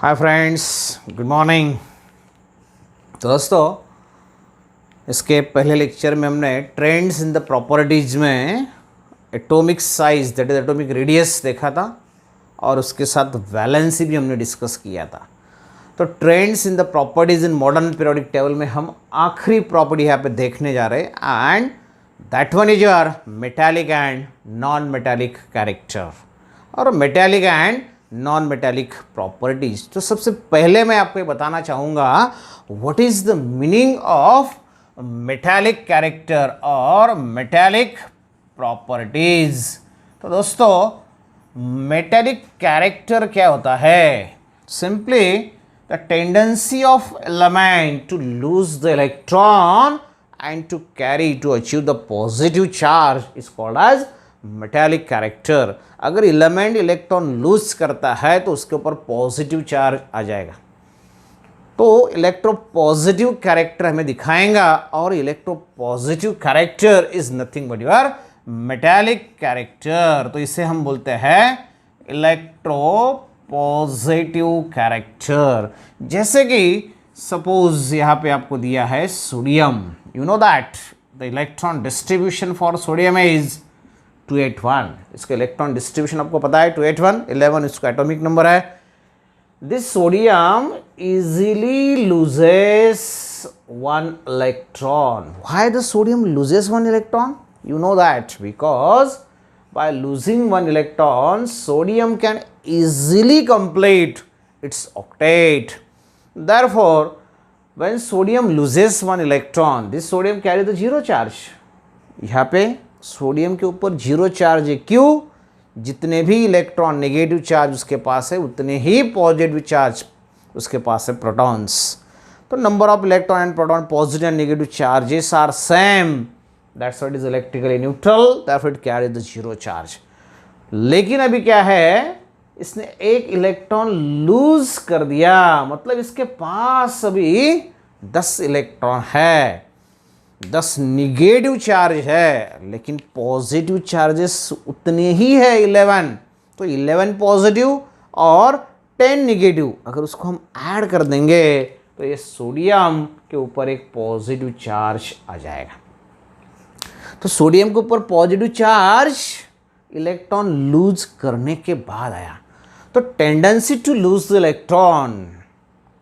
Hi friends, good morning. तो दोस्तों, इसके पहले लेक्चर में हमने ट्रेंड्स इन द प्रॉपर्टीज में atomic size that is atomic radius देखा था और उसके साथ वैलेंसी भी हमने डिस्कस किया था। तो trends in the properties in modern periodic table में हम आखिरी प्रॉपर्टी यहाँ पे देखने जा रहे हैं and that one is your metallic and non metallic character और metallic and non metallic properties. तो सबसे पहले मैं आपको ये बताना चाहूँगा what is the meaning of metallic character और मेटालिक प्रॉपर्टीज। तो दोस्तों, मेटालिक कैरेक्टर क्या होता है? Simply the tendency of element to lose the electron and to carry to achieve the positive charge is called as metallic character। अगर element electron lose करता है तो उसके ऊपर पॉजिटिव चार्ज आ जाएगा, तो इलेक्ट्रो पॉजिटिव कैरेक्टर हमें दिखाएगा और electro positive character is nothing but your metallic character. तो इसे हम बोलते हैं इलेक्ट्रो पॉजिटिव कैरेक्टर। जैसे कि सपोज यहाँ पे आपको दिया है sodium, you know that the electron distribution for sodium is 281। इसका इलेक्ट्रॉन डिस्ट्रीब्यूशन आपको पता है 281, 11 इसका एटॉमिक नंबर है। This sodium easily loses one electron। why the sodium loses one electron? You know that because by losing one electron sodium can easily complete its octet। therefore when sodium loses one electron this sodium carry the zero charge। यहाँ पे sodium के ऊपर zero charge है। क्यों? जितने भी electron negative charge उसके पास है उतने ही पॉजिटिव चार्ज उसके पास है, प्रोटॉन्स। तो number of electron and proton positive and negative charges are same, that's what is electrically neutral, therefore it carry the zero charge. लेकिन अभी क्या है, इसने एक इलेक्ट्रॉन लूज कर दिया, मतलब इसके पास अभी 10 इलेक्ट्रॉन है, 10 निगेटिव चार्ज है, लेकिन पॉजिटिव चार्जेस उतने ही है 11। तो 11 पॉजिटिव और 10 निगेटिव, अगर उसको हम ऐड कर देंगे तो ये सोडियम के ऊपर एक पॉजिटिव चार्ज आ जाएगा। तो सोडियम के ऊपर पॉजिटिव चार्ज इलेक्ट्रॉन लूज करने के बाद आया। तो tendency to lose the electron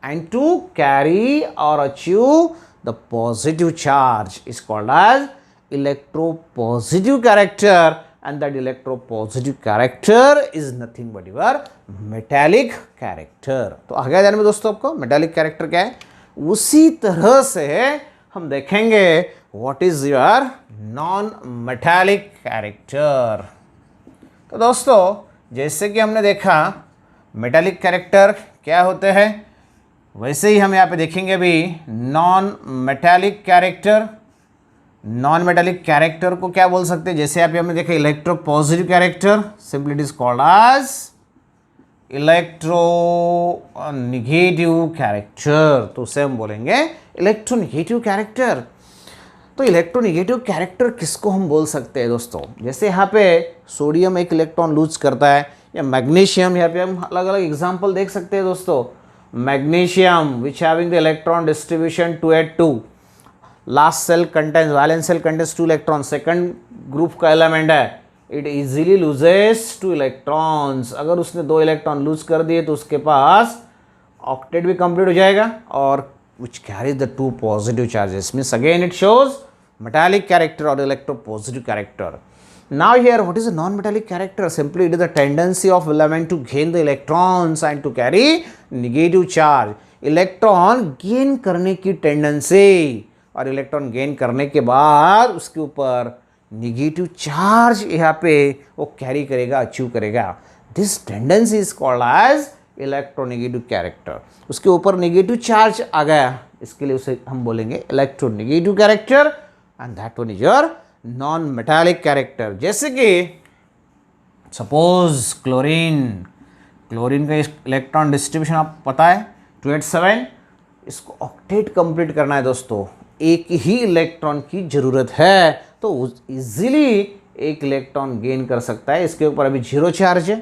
and to carry और achieve the positive charge is called as electropositive character and that electropositive character is nothing but your metallic character. तो आ गया ध्यान में दोस्तों आपको मेटालिक कैरेक्टर क्या है? उसी तरह से हम देखेंगे what is your non metallic character. तो दोस्तों, जैसे कि हमने देखा मेटालिक कैरेक्टर क्या होते हैं, वैसे ही हम यहाँ पे देखेंगे अभी non metallic character. Non metallic character को क्या बोल सकते हैं? जैसे आप हमने देखा electro positive character, simply it is called as electro negative character. तो उसे हम बोलेंगे इलेक्ट्रो निगेटिव कैरेक्टर। तो इलेक्ट्रोनिगेटिव कैरेक्टर किसको हम बोल सकते हैं दोस्तों? जैसे यहाँ पे सोडियम एक इलेक्ट्रॉन लूज करता है, या मैग्नीशियम, यहाँ पे हम अलग अलग एग्जांपल देख सकते हैं दोस्तों। Magnesium which having the electron distribution 282, last shell contains valence shell contains 2 electron, second group का एलिमेंट है, इट इजीली लूजेस 2 इलेक्ट्रॉन्स। अगर उसने 2 इलेक्ट्रॉन लूज कर दिए तो उसके पास ऑक्टेट भी कंप्लीट हो जाएगा और which carries the 2 positive charges, means again it shows metallic character or electropositive character. Now here what is a non-metallic character? Simply it is the tendency of element to gain the electrons and to carry negative charge। Electron gain करने की tendency और electron gain करने के बाद उसके ऊपर negative charge यहाँ पे वो कैरी करेगा, अचीव करेगा। This tendency is called as electronegative character. उसके ऊपर नेगेटिव चार्ज आ गया, इसके लिए उसे हम बोलेंगे electronegative character and that one is your non metallic character. जैसे कि सपोज क्लोरीन, क्लोरीन का इलेक्ट्रॉन डिस्ट्रीब्यूशन आप पता है 287। इसको ऑक्टेट कंप्लीट करना है दोस्तों, एक ही इलेक्ट्रॉन की ज़रूरत है, तो इजीली एक इलेक्ट्रॉन गेन कर सकता है। इसके ऊपर अभी जीरो चार्ज है,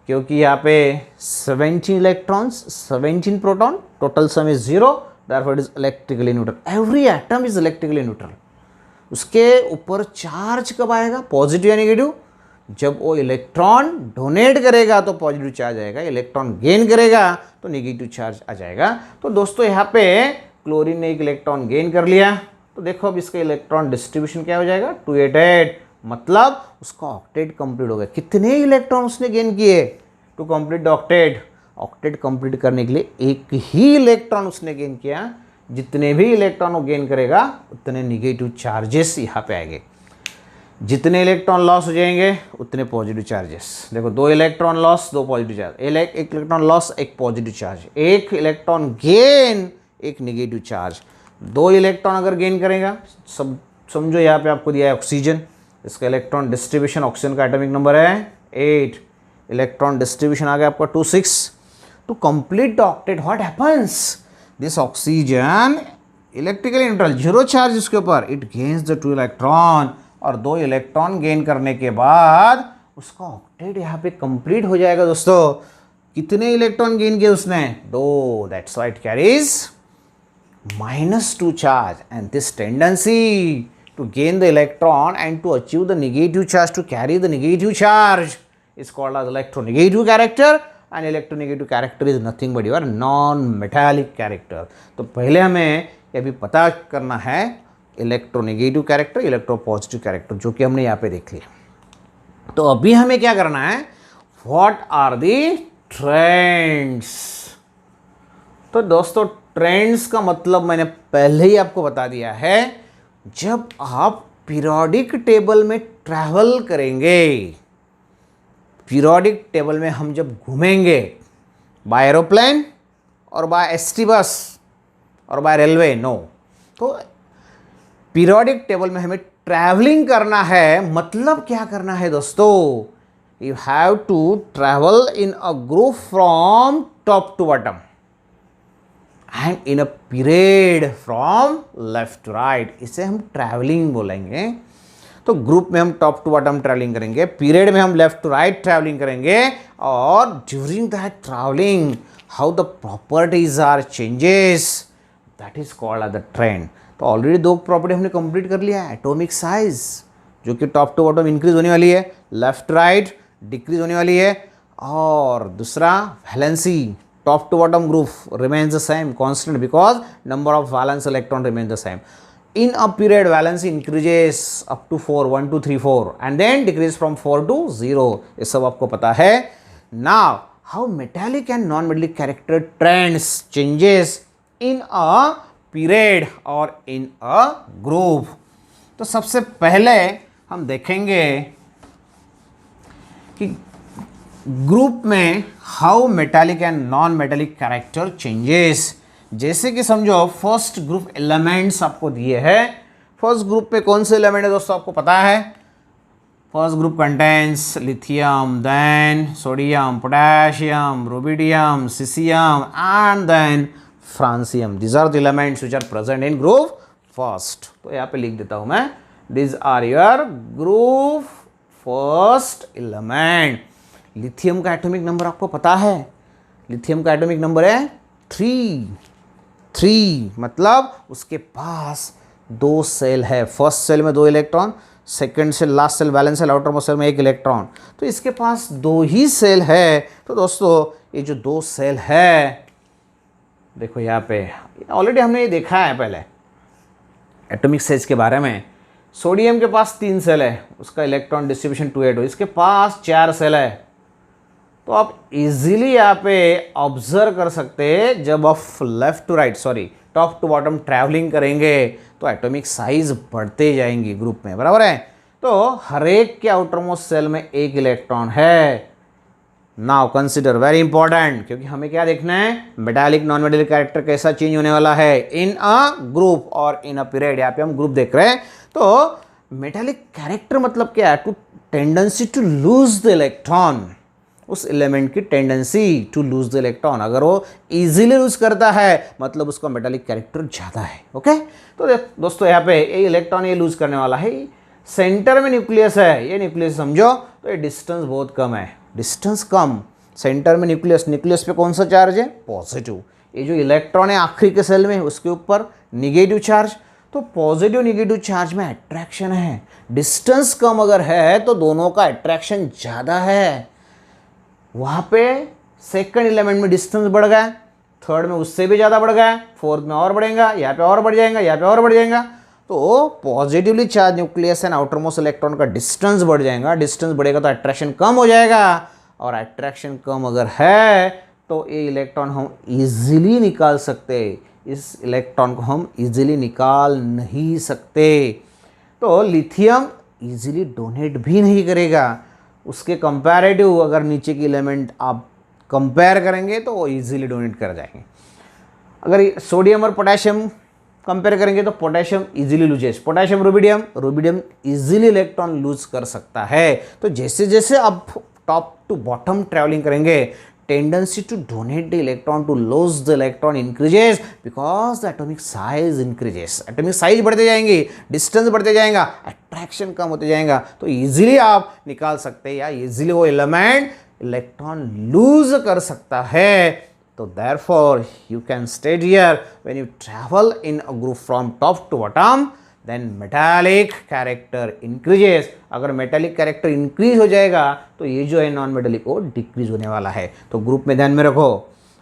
क्योंकि यहाँ पे 17 electrons 17 proton, total sum is 0, therefore it is electrically neutral. Every atom is electrically neutral. उसके ऊपर चार्ज कब आएगा, पॉजिटिव या नेगेटिव? जब वो इलेक्ट्रॉन डोनेट करेगा तो पॉजिटिव चार्ज आएगा, इलेक्ट्रॉन गेन करेगा तो नेगेटिव चार्ज आ जाएगा। तो दोस्तों यहाँ पे क्लोरीन ने एक इलेक्ट्रॉन गेन कर लिया, तो देखो अब इसका इलेक्ट्रॉन डिस्ट्रीब्यूशन क्या हो जाएगा, 288, मतलब उसका ऑक्टेट कंप्लीट हो गया। कितने इलेक्ट्रॉन उसने गेन किए to complete the octet? Octet complete करने के लिए एक ही इलेक्ट्रॉन उसने गेन किया। जितने भी इलेक्ट्रॉन वो गेन करेगा उतने नेगेटिव चार्जेस यहाँ पे आएंगे, जितने इलेक्ट्रॉन लॉस हो जाएंगे उतने पॉजिटिव चार्जेस। देखो 2 इलेक्ट्रॉन लॉस 2 पॉजिटिव चार्ज, एक इलेक्ट्रॉन लॉस 1 पॉजिटिव चार्ज, एक electron gain 1 negative charge. 2 electron अगर गेन करेगा, सब समझो यहाँ पे आपको दिया है ऑक्सीजन, इसका इलेक्ट्रॉन डिस्ट्रीब्यूशन, ऑक्सीजन का एटॉमिक नंबर है 8, इलेक्ट्रॉन डिस्ट्रीब्यूशन आ गया आपका 2 6। To complete the octet what happens, this oxygen electrically neutral, 0 charge इसके ऊपर, इट गेन्स द 2 इलेक्ट्रॉन, और 2 इलेक्ट्रॉन गेन करने के बाद उसका ऑक्टेट यहाँ पे कंप्लीट हो जाएगा। दोस्तों कितने इलेक्ट्रॉन गेन किए उसने, 2, that's why it carries -2 charge, and this tendency to gain the electron and to achieve the negative charge, to carry the negative charge, is called as electronegative character, and electronegative character is nothing but your non-metallic character. तो पहले हमें ये भी पता करना है electronegative character, electropositive character, जो कि हमने यहाँ पे देख लिया। तो अभी हमें क्या करना है, व्हाट आर दी ट्रेंड्स। तो दोस्तों ट्रेंड्स का मतलब मैंने पहले ही आपको बता दिया है, जब आप पीरियोडिक टेबल में ट्रैवल करेंगे, पीरियोडिक टेबल में हम जब घूमेंगे बाय एरोप्लेन और बाय एसटी बस और बाय रेलवे, नो, तो पीरियोडिक टेबल में हमें ट्रैवलिंग करना है। मतलब क्या करना है दोस्तों, you have to travel in a group from top to bottom and in a period from left to right, इसे हम ट्रैवलिंग बोलेंगे। तो ग्रुप में हम टॉप टू बॉटम ट्रैवलिंग करेंगे, पीरियड में हम लेफ्ट टू राइट ट्रैवलिंग करेंगे, और during that travelling how the properties are changes, that is called as the trend. तो ऑलरेडी 2 प्रॉपर्टी हमने कंप्लीट कर लिया है, एटॉमिक साइज जो कि टॉप टू बॉटम इंक्रीज होने वाली है, लेफ्ट राइट डिक्रीज होने वाली है, और दूसरा valency, top to bottom group remains the same, constant, because number of valence electron remains the same. In a period valency increases up to 4, 1 2 3 4, and then decrease from 4 to 0, ये सब आपको पता है। Now how metallic and non-metallic character trends changes in a period or in a group। तो सबसे पहले हम देखेंगे कि ग्रुप में how metallic and non metallic character changes. जैसे कि समझो फर्स्ट ग्रुप एलिमेंट्स आपको दिए हैं, फर्स्ट ग्रुप पे कौन से एलिमेंट है दोस्तों आपको पता है। First group contains lithium, then sodium, potassium, rubidium, caesium and then francium. These are the elements which are present in group first. तो यहाँ पे लिख देता हूँ मैं, these are your group first element. Lithium का एटॉमिक नंबर आपको पता है, लिथियम का एटॉमिक नंबर है 3, मतलब उसके पास 2 सेल है। फर्स्ट सेल में 2 electron, second shell, last shell, valence shell, outermost shell में 1 इलेक्ट्रॉन, तो इसके पास 2 ही सेल है। तो दोस्तों ये जो 2 सेल है, देखो यहाँ पे ऑलरेडी हमने ये देखा है पहले एटॉमिक साइज के बारे में। सोडियम के पास 3 सेल है, उसका इलेक्ट्रॉन डिस्ट्रीब्यूशन 2 8, इसके पास 4 सेल है। तो आप इजीली यहाँ पे ऑब्जर्व कर सकते हैं, जब आप left to right, sorry top to bottom travelling करेंगे तो एटॉमिक साइज बढ़ते जाएंगी ग्रुप में, बराबर है। तो हर एक के आउटर मोस्ट सेल में 1 इलेक्ट्रॉन है। नाउ कंसिडर, वेरी इंपॉर्टेंट, क्योंकि हमें क्या देखना है, मेटालिक नॉन मेटालिक कैरेक्टर कैसा चेंज होने वाला है इन अ ग्रुप और इन अ पीरियड। यहाँ पे हम ग्रुप देख रहे हैं। तो मेटालिक कैरेक्टर मतलब क्या है, to tendency to lose the electron, उस एलिमेंट की tendency to lose the electron. अगर वो इजीली लूज करता है मतलब उसका मेटालिक कैरेक्टर ज़्यादा है। ओके, तो दोस्तों यहाँ पे ये इलेक्ट्रॉन ये लूज करने वाला है, सेंटर में न्यूक्लियस है, ये न्यूक्लियस समझो, तो ये डिस्टेंस बहुत कम है, डिस्टेंस कम, सेंटर में न्यूक्लियस, न्यूक्लियस पे कौन सा चार्ज है? पॉजिटिव। ये जो इलेक्ट्रॉन है आखिरी के सेल में, उसके ऊपर निगेटिव चार्ज। तो पॉजिटिव निगेटिव चार्ज में अट्रैक्शन है। डिस्टेंस कम अगर है तो दोनों का अट्रैक्शन ज़्यादा है। वहाँ पे सेकंड एलिमेंट में डिस्टेंस बढ़ गया, थर्ड में उससे भी ज़्यादा बढ़ गया, फोर्थ में और बढ़ेगा, यहाँ पे और बढ़ जाएगा, यहाँ पे और बढ़ जाएगा। तो positively charge nucleus and outer most electron का डिस्टेंस बढ़ जाएगा। डिस्टेंस बढ़ेगा तो अट्रैक्शन कम हो जाएगा, और अट्रैक्शन कम अगर है तो ये इलेक्ट्रॉन हम इजीली निकाल सकते। इस इलेक्ट्रॉन को हम इजीली निकाल नहीं सकते। तो लिथियम इजीली डोनेट भी नहीं करेगा। उसके कंपैरेटिव अगर नीचे की एलिमेंट आप कंपेयर करेंगे तो वो इजीली डोनेट कर जाएंगे। अगर सोडियम और पोटेशियम कंपेयर करेंगे तो potassium easily loses, potassium rubidium, rubidium easily electron lose कर सकता है। तो जैसे जैसे आप टॉप टू बॉटम ट्रैवलिंग करेंगे, tendency to donate the electron to lose the electron increases because the atomic size increases. Atomic size बढ़ते जाएंगे, डिस्टेंस बढ़ते जाएगा, अट्रैक्शन कम होते जाएगा। तो इजीली आप निकाल सकते हैं या इजीली वो एलिमेंट इलेक्ट्रॉन लूज कर सकता है। तो therefore you can state here when you travel in a group from top to bottom then metallic character increases। अगर metallic character increase हो जाएगा तो ये जो है नॉन मेटेलिक वो डिक्रीज होने वाला है। तो ग्रुप में ध्यान में रखो,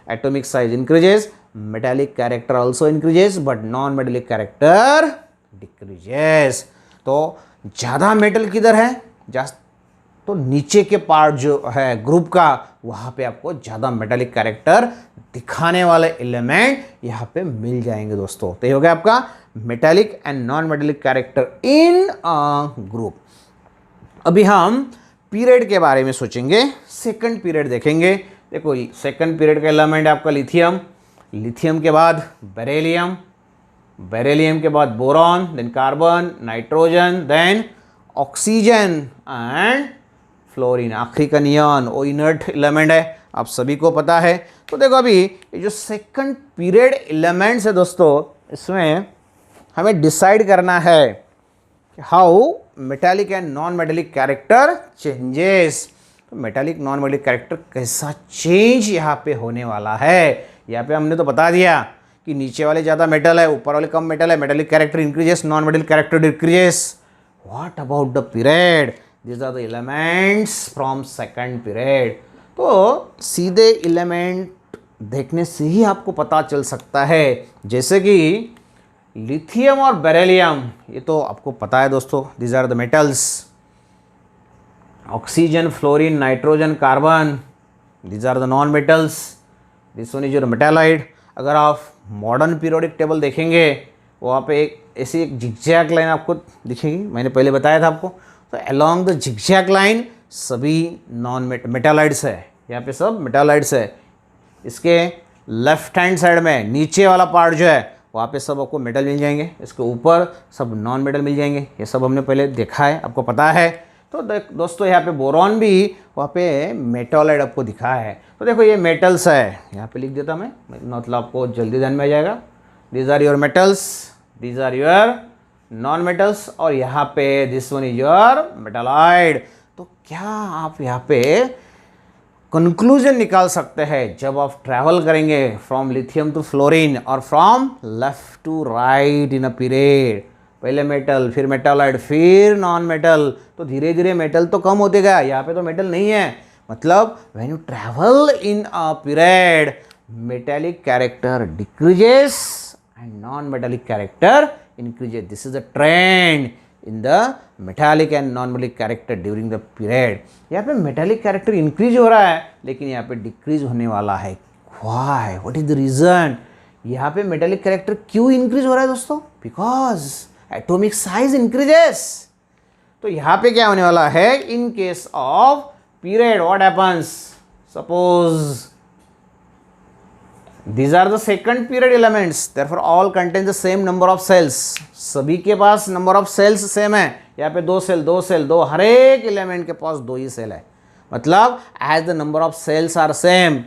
atomic size increases, metallic character also increases but non metallic character decreases. तो ज़्यादा मेटल किधर है? तो नीचे के पार्ट जो है ग्रुप का, वहाँ पे आपको ज़्यादा मेटालिक कैरेक्टर दिखाने वाले एलिमेंट यहाँ पे मिल जाएंगे दोस्तों। तो ये हो गया आपका metallic and non metallic character in group. अभी हम पीरियड के बारे में सोचेंगे, सेकंड पीरियड देखेंगे। देखो सेकंड पीरियड का एलिमेंट है आपका लिथियम, लिथियम के बाद बेरिलियम, बेरिलियम के बाद boron, then carbon, nitrogen, then oxygen and fluorine, आखिरी का नियॉन। वो इनर्ट एलिमेंट है, आप सभी को पता है। तो देखो अभी ये जो सेकंड पीरियड एलिमेंट्स है दोस्तों, इसमें हमें डिसाइड करना है how metallic and non metallic character changes. तो मेटालिक नॉन मेटालिक कैरेक्टर कैसा चेंज यहाँ पे होने वाला है। यहाँ पे हमने तो बता दिया कि नीचे वाले ज़्यादा मेटल है, ऊपर वाले कम मेटल है, metallic character increases, non metallic character decreases. What about the period? These are the elements from second period। तो सीधे एलिमेंट देखने से ही आपको पता चल सकता है, जैसे कि लिथियम और बेरिलियम, ये तो आपको पता है दोस्तों, these are the metals। Oxygen, fluorine, nitrogen, carbon, these are the non metals। this one is your metalloid। अगर आप मॉडर्न पीरियोडिक टेबल देखेंगे, वहाँ पे एक ऐसी एक जिगजैग लाइन आपको दिखेगी, मैंने पहले बताया था आपको। तो अलोंग द जिगजैग लाइन सभी नॉन मेटालाइड्स है, यहाँ पे सब मेटालाइड्स है। इसके लेफ्ट हैंड साइड में नीचे वाला पार्ट जो है वहाँ पे सब आपको मेटल मिल जाएंगे, इसके ऊपर सब नॉन मेटल मिल जाएंगे। ये सब हमने पहले देखा है, आपको पता है। तो दोस्तों यहाँ पे बोरॉन भी वहाँ पे मेटालाइड आपको दिखा है। तो देखो ये मेटल्स है, यहाँ पे लिख देता मैं, मतलब आपको जल्दी ध्यान में आ जाएगा। These are your metals, these are your non metals, और यहाँ पे this one is your metalloid. तो क्या आप यहाँ पे कंक्लूजन निकाल सकते हैं जब आप ट्रैवल करेंगे फ्रॉम लिथियम टू फ्लोरीन और from left to right in a period? पहले मेटल, फिर मेटालाइड, फिर नॉन मेटल, तो धीरे धीरे मेटल तो कम होते गया। यहाँ पे तो मेटल नहीं है, मतलब when you travel in a period metallic character decreases and non metallic character increases। This is a trend in the metallic and non-metallic character during the period। यहाँ पे metallic character increase हो रहा है, लेकिन यहाँ पे decrease होने वाला है। Why? What is the reason? यहाँ पे metallic character क्यों increase हो रहा है दोस्तों? Because atomic size increases। तो यहाँ पे क्या होने वाला है? In case of period, what happens? Suppose these are the second period elements, therefore all contain the same number of cells। सभी के पास नंबर ऑफ सेल्स सेम है। यहाँ पे दो सेल, हर एक एलिमेंट के पास दो ही सेल है, मतलब as the number of shells are same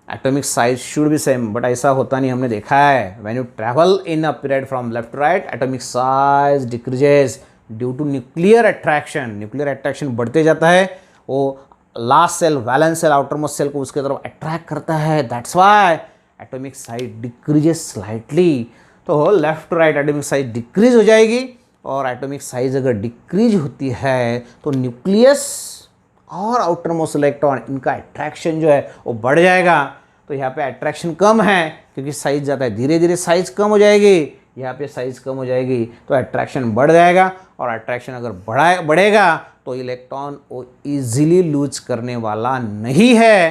atomic size should be same. But ऐसा होता नहीं, हमने देखा है। When you travel in a period from left to right atomic size decreases due to nuclear attraction. Nuclear attraction बढ़ते जाता है, वो last shell valence shell outermost shell को उसके तरफ अट्रैक्ट करता है, that's why atomic size decreases slightly. तो left to right atomic size decrease हो जाएगी, और एटॉमिक साइज अगर डिक्रीज होती है तो न्यूक्लियस और आउटर मोस्ट इलेक्ट्रॉन इनका अट्रैक्शन जो है वो बढ़ जाएगा। तो यहाँ पे अट्रैक्शन कम है क्योंकि साइज ज़्यादा है, धीरे धीरे साइज कम हो जाएगी, यहाँ पे साइज कम हो जाएगी तो अट्रैक्शन बढ़ जाएगा, और अट्रैक्शन अगर बढ़ेगा तो इलेक्ट्रॉन वो ईजिली लूज करने वाला नहीं है।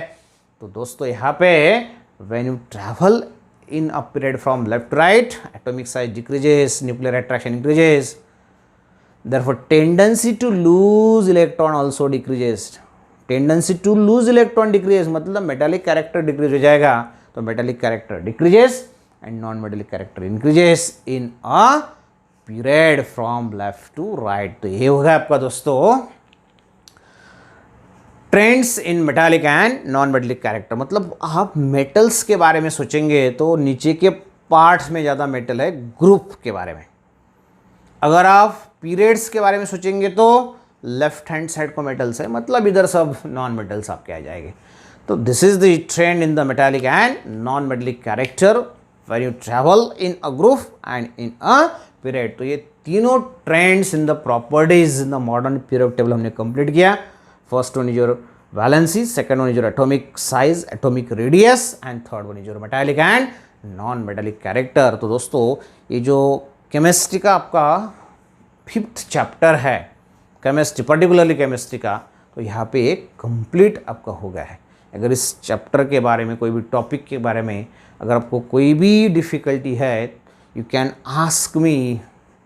तो दोस्तों यहाँ पे when you travel in a period from left to right, atomic size decreases, nuclear attraction increases, therefore tendency to lose electron also decreases। tendency to lose electron decreases मतलब metallic character decrease हो जाएगा, तो metallic character decreases and non metallic character increases in a period from left to right। तो ये होगा आपका दोस्तों trends in metallic and non metallic character. मतलब आप मेटल्स के बारे में सोचेंगे तो नीचे के पार्ट्स में ज़्यादा मेटल है ग्रुप के बारे में, अगर आप पीरियड्स के बारे में सोचेंगे तो लेफ्ट हैंड साइड को मेटल्स है, मतलब इधर सब नॉन मेटल्स आपके आ जाएंगे। तो this is the trend in the metallic and non metallic character when you travel in a group and in a period. तो ये तीनों trends in the properties in the modern period table हमने complete किया। First one is your valency, second one is your atomic size, atomic radius, and third one is your metallic and non-metallic character। तो दोस्तों ये जो chemistry का आपका 5th chapter है, chemistry particularly chemistry का, तो यहाँ पे एक कंप्लीट आपका हो गया है। अगर इस चैप्टर के बारे में कोई भी टॉपिक के बारे में अगर आपको कोई भी डिफ़िकल्टी है, you can ask me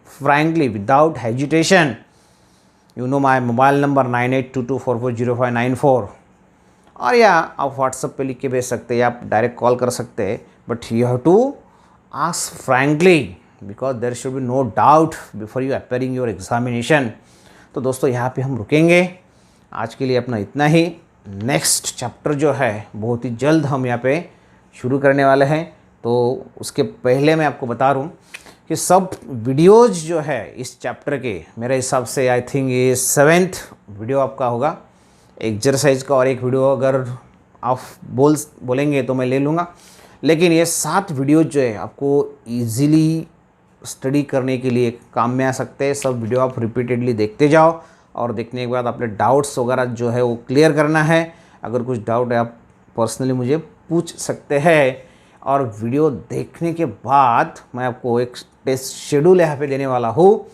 frankly without hesitation. You know my mobile number 9822440594, और या आप व्हाट्सएप पे लिख के भेज सकते हैं या आप डायरेक्ट कॉल कर सकते हैं, but you have to ask frankly because there should be no doubt before you appearing your examination. तो दोस्तों यहाँ पे हम रुकेंगे, आज के लिए अपना इतना ही। नेक्स्ट चैप्टर जो है बहुत ही जल्द हम यहाँ पे शुरू करने वाले हैं, तो उसके पहले मैं आपको बता दूँ कि सब वीडियोज़ जो है इस चैप्टर के मेरे हिसाब से आई थिंक ये 7th वीडियो आपका होगा एक्सरसाइज का, और एक वीडियो अगर आप बोलेंगे तो मैं ले लूँगा, लेकिन ये 7 वीडियो जो है आपको इजीली स्टडी करने के लिए काम में आ सकते हैं। सब वीडियो आप रिपीटेडली देखते जाओ, और देखने के बाद अपने डाउट्स वगैरह जो है वो क्लियर करना है। अगर कुछ डाउट है आप पर्सनली मुझे पूछ सकते हैं, और वीडियो देखने के बाद मैं आपको एक टेस्ट शेड्यूल यहाँ पे देने वाला हूँ,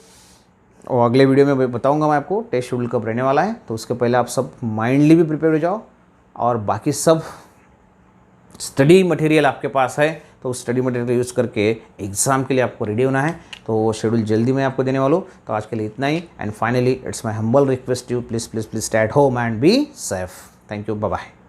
और अगले वीडियो में बताऊँगा मैं आपको टेस्ट शेड्यूल कब रहने वाला है। तो उसके पहले आप सब माइंडली भी प्रिपेयर हो जाओ, और बाकी सब स्टडी मटेरियल आपके पास है तो उस स्टडी मटेरियल यूज़ करके एग्ज़ाम के लिए आपको रेडी होना है। तो वो शेड्यूल जल्दी मैं आपको देने वाला हूँ। तो आज के लिए इतना ही, and finally it's my humble request you please please please stay at home and be safe. Thank you, bye bye.